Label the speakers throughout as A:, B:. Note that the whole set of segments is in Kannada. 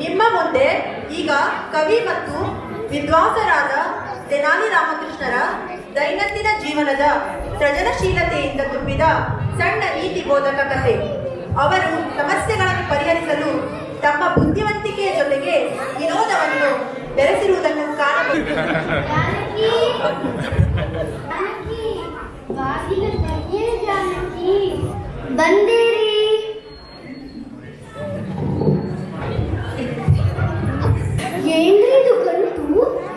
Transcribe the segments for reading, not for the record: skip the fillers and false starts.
A: ನಿಮ್ಮ ಮುಂದೆ ಈಗ ಕವಿ ಮತ್ತು ವಿದ್ವಾಂಸರಾದ ತೆನಾಲಿ ರಾಮಕೃಷ್ಣರ ದೈನಂದಿನ ಜೀವನದ ಸೃಜನಶೀಲತೆಯಿಂದ ತುಂಬಿದ ಸಣ್ಣ ನೀತಿ ಬೋಧಕ ಕಥೆ. ಅವರು ಸಮಸ್ಯೆಗಳನ್ನು ಪರಿಹರಿಸಲು ತಮ್ಮ ಬುದ್ಧಿವಂತಿಕೆಯ ಜೊತೆಗೆ ವಿನೋದವನ್ನು ಬೆರೆಸಿರುವುದನ್ನು ಕಾಣಬಹುದು.
B: ಬಂದೇರಿ. ಏನ್ರಿ ಇದು ಗಂಟು?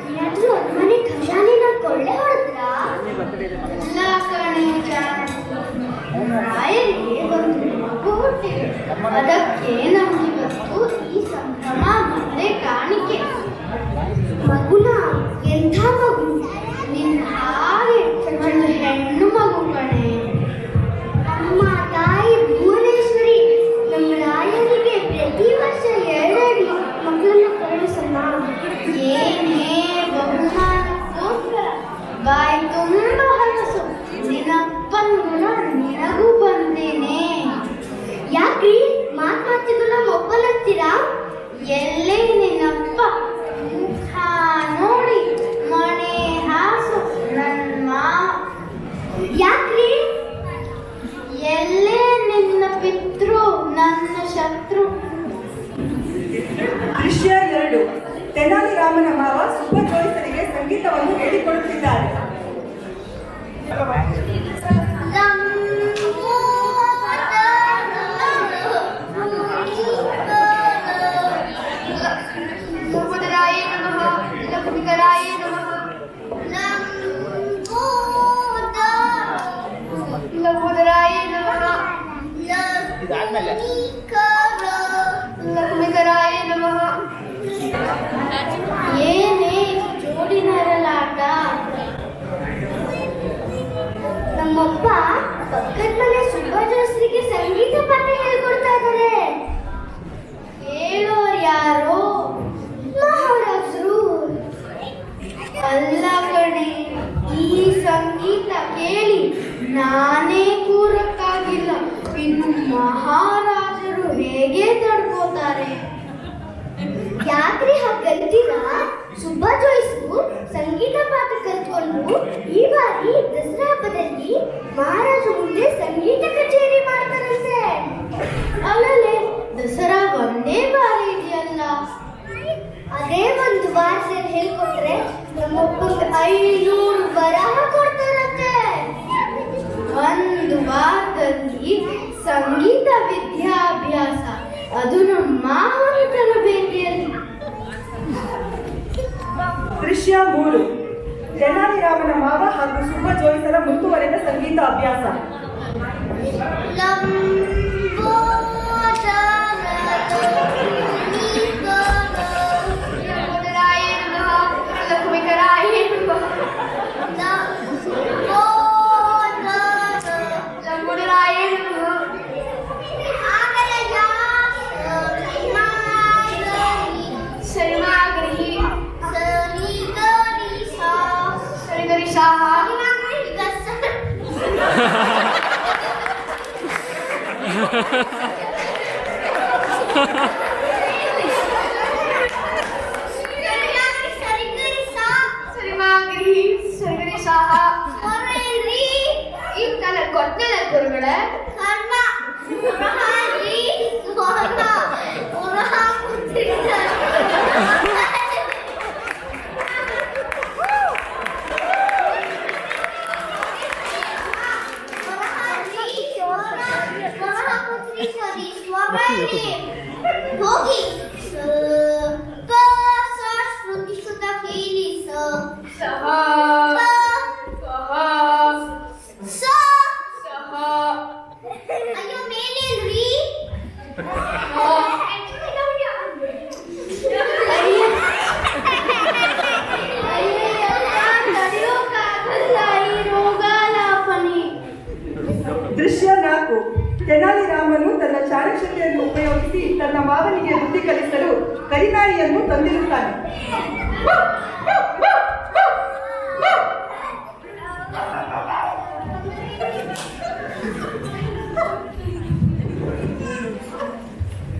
B: ಏನಾದ್ರೂ ಮನೆ ಖಜಾನೆನ ಕೊಳ್ಳೆ ಹೊಡೆದ್ರ? ಇಲ್ಲ ಕಣೆ, ರಾಯರಿಗೆ ಒಂದು ಮಗು ಹುಟ್ಟಿದೆ. ಅದಕ್ಕೆ ನಮಗಿವತ್ತು ಈ ಸಂಭ್ರಮ ಮತ್ತೆ ಕಾಣಿಕೆ. ಮಗುನ? ಎಂಥ ಮಗು? ನಿನ್ನ ಹಾಗೆ ಒಂದು ಹೆಣ್ಣು ಮಗು ಕಣೆ. ನಮ್ಮ ತಾಯಿ ಭುವನೇಶ್ವರಿ ನಮ್ಮ ರಾಯರಿಗೆ ಪ್ರತಿ ವರ್ಷ 2 ಮಕ್ಕಳನ್ನು ಕರುಣಿಸಲ್ಲ. ಏನೇ ಬಹುಮಾನಕ್ಕೋಸ್ಕರ ಬಾಯಿ ತುಂಬ ಹಲಸು. ನಿನ್ನಪ್ಪನ ಗುಣ ನಿನಗೂ ಬಂದೇನೆ. ಯಾಕ್ರಿ ಮಾತಿಗೂ ನಮ್ಮ ಒಪ್ಪಲತ್ತೀರಾ? ಎಲ್ಲೇ ನಿನ್ನಪ್ಪ ಮುಖ ನೋಡಿ ಮನೆ ಹಾಸು ನನ್ನ ಮಾವ. ಯಾಕ್ರಿ? ಎಲ್ಲೇ ನಿನ್ನ ಪಿತೃ ನನ್ನ ಶತ್ರು.
A: ದೃಶ್ಯ 2. ತೆನಾಲಿ ರಾಮನ ಮಾವ ಸುಬ್ಬಜೋಯಿಸರಿಗೆ ಸಂಗೀತವನ್ನು ಹೇಳಿಕೊಡುತ್ತಿದ್ದಾರೆ.
B: ಏನೇ ಜೋಡಿ ನರಲಾಟ. ನಮ್ಮಪ್ಪ ಪಕ್ಕದ ಮನೆ ಸುಬ್ಬಜೋಯಿಸರಿಗೆ ಸಂಗೀತ ಪಾಠ ಹೇಳ್ಕೊಡ್ತಾ ಇದ್ದಾರೆ. ಹೇಳೋರು ಯಾರೋ ಮಹಾರಾಜರು ಅಲ್ಲ ಕಣೆ. ಈ ಸಂಗೀತ ಕೇಳಿ ನಾನೇ ಕೂರಕ್ಕಾಗಿಲ್ಲ, ಇನ್ನು ಮಹಾರಾಜರು ಹೇಗೆ ತಡ್ಕೋತಾರೆ? ಯಾಕ್ರಿ ಹಾಗಂತೀರಾ? ಸುಬ್ಬಜೋಯಿಸರು ಸಂಗೀತ ಪಾಠ ಕಲ್ತ್ಕೊಂಡು ಈ ಬಾರಿ ದಸರಾ ಹಬ್ಬದಲ್ಲಿ ಮಹಾರಾಜ ಮುಂದೆ ಸಂಗೀತ ಕಚೇರಿ ಮಾಡ್ತಾರಂತೆ. ಅಲ್ಲೇ ದಸರಾ ಒಂದೇ ಬಾರಿ ಇದೆಯಲ್ಲ, ಅದೇ ಒಂದು ವಾರದಲ್ಲಿ ಹೇಳ್ಕೊಟ್ರೆ ನಮ್ಮೊಬ್ಬಂಗೆ 500 ಬರಹ ಕೊಡ್ತಾರಂತೆ. ಒಂದು ವಾರದಲ್ಲಿ ಸಂಗೀತ ವಿದ್ಯಾಭ್ಯಾಸ, ಅದು ನಮ್ಮ ಮಾವನ ತರಬೇತಿಯಲ್ಲಿ.
A: ದೃಶ್ಯ 3. ತೆನಾಲಿ ರಾಮನ ಮಾವ ಹಾಗೂ ಸುಬ್ಬಜೋಯಿಸರ ಮುಂದುವರೆದ ಸಂಗೀತ ಅಭ್ಯಾಸ.
B: ಗುರುಗಳೇ ಹೋಗಿ ಅಯ್ಯೋ ಮೇಲೇನ್ರಿ?
A: ದೃಶ್ಯ 4. ತೆನಾಲಿ ರಾಮನು ತನ್ನ ಚಾಣಕ್ಷತೆಯನ್ನು ಉಪಯೋಗಿಸಿ ತನ್ನ ಮಾವನಿಗೆ ಬುದ್ಧಿ ಕಲಿಸಲು ಕರಿನಾಯಿಯನ್ನು ತಂದಿರುತ್ತಾನೆ.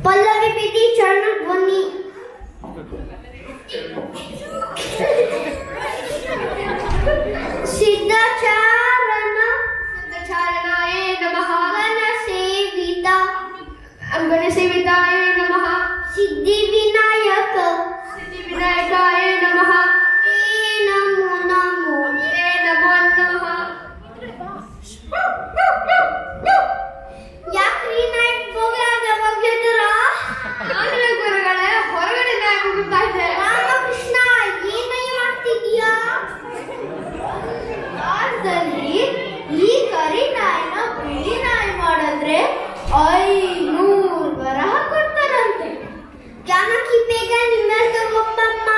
B: ಪಲ್ಲವಿ ಬಿಡಿ ಚರಣ ಧ್ವನಿ. ಸಿದ್ಧಿವಿನಾಯಕ
C: ಸಿದ್ಧಿವಿನಾಯಕಾಯ ನಮಃ.
B: ತೇ ನಮೋ ನಮೋ
C: ತೇ ನಮೋ ನಮಃ.
B: ಯಾಕ್ರಿ ನಾಯಕ್ ಹೋಗ್ಲಾಗ ಬಗ್ಗೆದ್ರ
C: ನಾನು ಗುರುಗಳೇ ಹೊರಗಡೆ ನಾಯಿ ಹೋಗ್ತಾ ಇದ್ದೆ.
B: ರಾಮಕೃಷ್ಣ ಏನಾಗಿ ಮಾಡ್ತಿದ್ಯಾ
D: ಭಾರತದಲ್ಲಿ ಈ ಕರಿ ನಾಯಿನ ಬಿಳಿ ನಾಯಿ ಮಾಡಿದ್ರೆ 500 ವರಹ ಕೊಡ್ತಾರಂತೆ.
B: ಜಾನಕಿ ಬೇಗ ನಿಂಬೆ ತಗೋಪ್ಪಮ್ಮ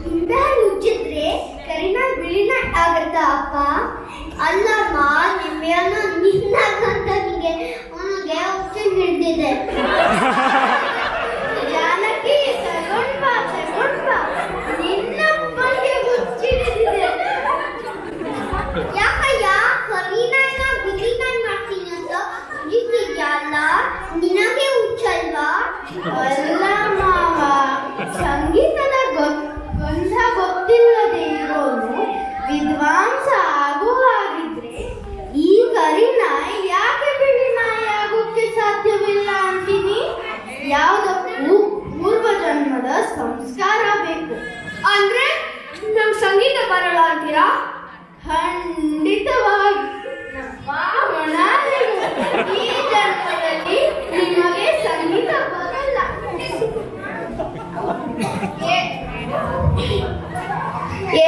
B: ನಿಂಬೆ ಉಜ್ಜಿದ್ರೆ ಕರಿನ ಬಿಳಿನ ಆಗತ್ತ ಅಪ್ಪ ಅಲ್ಲಮ್ಮ ನಿಂಬೆಯನ್ನು ನಿನ್ನಂತ ನಿಂಗೆ ಅವನಿಗೆ ಹುಚ್ಚು ಹಿಡ್ದಿದೆ
D: ಜಾನಕಿ ತಗೊಂಡ್ ಬಾ ನಿನ್ನಪ್ಪನಿಗೆ ಹುಚ್ಚಿಡಿದಿದೆ.
B: ಯಾಕಯ್ಯ ಕರಿನಾಯಿನ ಬಿಳಿನಾಯಿ ಮಾಡ್ತೀನಿ ಅಂತ ಉಜ್ಜಿದ್ಯಲ್ಲ ನಿನಗೆ ಹುಚ್ಚಲ್ವಾ
D: ಅಲ್ಲ ಮಾವ, ಸಂಗೀತದ ಗಂಧ ಗೊತ್ತಿಲ್ಲದೆ ಇರೋನು ವಿದ್ವಾಂಸ ಆಗೋ ಹಾಗಿದ್ರೆ ಈ ಕರಿ ನಾಯಿ ಯಾಕೆ ಬಿಳಿ ನಾಯಿ ಆಗೋಕ್ಕೆ ಸಾಧ್ಯವಿಲ್ಲ ಅಂತೀನಿ. ಯಾವುದಕ್ಕೂ ಪೂರ್ವ ಜನ್ಮದ ಸಂಸ್ಕಾರ ಬೇಕು.
C: ಅಂದ್ರೆ ನಂಗೆ ಸಂಗೀತ ಬರಲ್ಲ ಅಂತೀರಾ?
D: ಖಂಡಿತವಾಗಿ ಮಾವನಾಲಿಗೂ ಈ ಜನ್ಮದಲ್ಲಿ ನಿಮಗೆ ಸಂಗೀತ ಬರಲ್ಲ.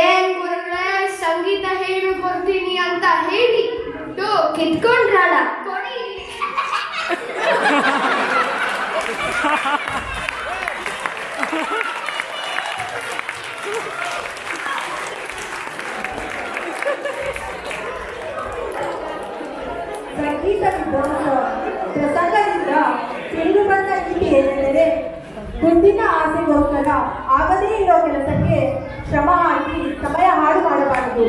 C: ಏನ್ ಗುರುಗಳೇ ಸಂಗೀತ ಹೇಳಿಕೊಡ್ತೀನಿ ಅಂತ ಹೇಳಿ ಕಿತ್ಕೊಂಡ್ರಲ್ಲ. ಕೊಡಿ.
A: ಸಂಗೀತ ವಿದ್ವಾಂಸ ಪ್ರಸಂಗದಿಂದ ತಿಳಿದು ಬಂದ ನೀತಿ ಏನೆಂದರೆ ಮುಂದಿನ ಆಸೆಗೋಸ್ಕರ ಆಗದೇ ಇರೋ ಕೆಲಸಕ್ಕೆ ಶ್ರಮ ಹಾಕಿ ಸಮಯ ಹಾಳು ಮಾಡಬಾರದು.